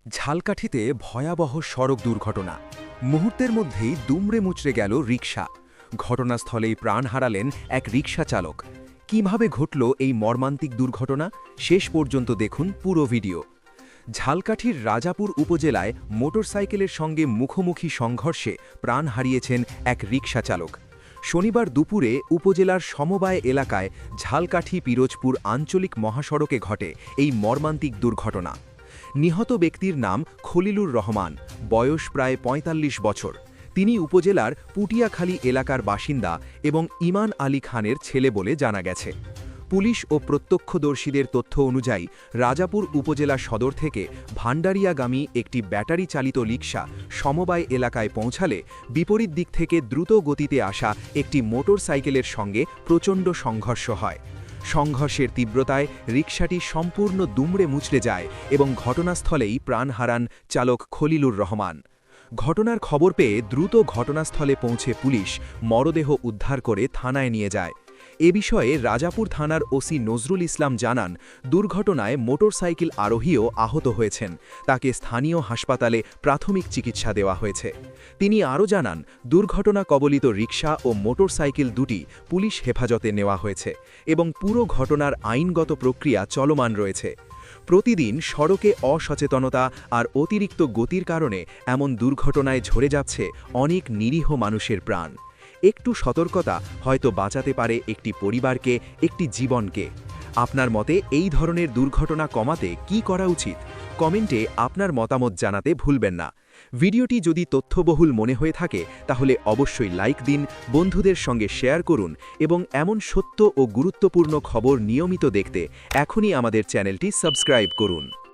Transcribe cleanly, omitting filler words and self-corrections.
ঝালকাঠিতে ভয়াবহ সড়ক দুর্ঘটনা। মুহূর্তের মধ্যেই দুমড়ে মুচড়ে গেল রিকশা। ঘটনাস্থলেই প্রাণ হারালেন এক রিকশা চালক। কিভাবে ঘটল এই মর্মান্তিক দুর্ঘটনা, শেষ পর্যন্ত দেখুন পুরো ভিডিও। ঝালকাঠির রাজাপুর উপজেলায় মোটরসাইকেলের সঙ্গে মুখোমুখি সংঘর্ষে প্রাণ হারিয়েছেন এক রিকশা চালক। শনিবার দুপুরে উপজেলার সমবায় এলাকায় ঝালকাঠি পিরোজপুর আঞ্চলিক মহাসড়কে ঘটে এই মর্মান্তিক দুর্ঘটনা। নিহত ব্যক্তির নাম খলিলুর রহমান, বয়স প্রায় ৪৫ বছর। তিনি উপজেলার পুটিয়াখালী এলাকার বাসিন্দা এবং ইমান আলী খানের ছেলে বলে জানা গেছে। পুলিশ ও প্রত্যক্ষদর্শীদের তথ্য অনুযায়ী রাজাপুর উপজেলা সদর থেকে ভান্ডারিয়াগামী একটি ব্যাটারি চালিত রিকশা সমবায় এলাকায় পৌঁছালে বিপরীত দিক থেকে দ্রুত গতিতে আসা একটি মোটরসাইকেলের সঙ্গে প্রচণ্ড সংঘর্ষ হয়। সংঘর্ষের তীব্রতায় রিকশাটি সম্পূর্ণ দুমড়ে মুচড়ে যায় এবং ঘটনাস্থলেই প্রাণ হারান চালক খলিলুর রহমান। ঘটনার খবর পেয়ে দ্রুত ঘটনাস্থলে পৌঁছে পুলিশ মরদেহ উদ্ধার করে থানায় নিয়ে যায়। এ বিষয়ে রাজাপুর থানার ওসি নজরুল ইসলাম জানান, দুর্ঘটনায় মোটরসাইকেল আরোহীও আহত হয়েছেন। তাকে স্থানীয় হাসপাতালে প্রাথমিক চিকিৎসা দেওয়া হয়েছে। তিনি আরও জানান, দুর্ঘটনা কবলিত রিকশা ও মোটরসাইকেল দুটি পুলিশ হেফাজতে নেওয়া হয়েছে এবং পুরো ঘটনার আইনগত প্রক্রিয়া চলমান রয়েছে। প্রতিদিন সড়কে অসচেতনতা আর অতিরিক্ত গতির কারণে এমন দুর্ঘটনায় ঝরে যাচ্ছে অনেক নিরীহ মানুষের প্রাণ। একটু সতর্কতা হয়তো বাঁচাতে পারে একটি পরিবারকে, একটি জীবনকে। আপনার মতে এই ধরনের দুর্ঘটনা কমাতে কি করা উচিত? কমেন্টে আপনার মতামত জানাতে ভুলবেন না। ভিডিওটি যদি তথ্যবহুল মনে হয়ে থাকে তাহলে অবশ্যই লাইক দিন, বন্ধুদের সঙ্গে শেয়ার করুন এবং এমন সত্য ও গুরুত্বপূর্ণ খবর নিয়মিত দেখতে এখনই আমাদের চ্যানেলটি সাবস্ক্রাইব করুন।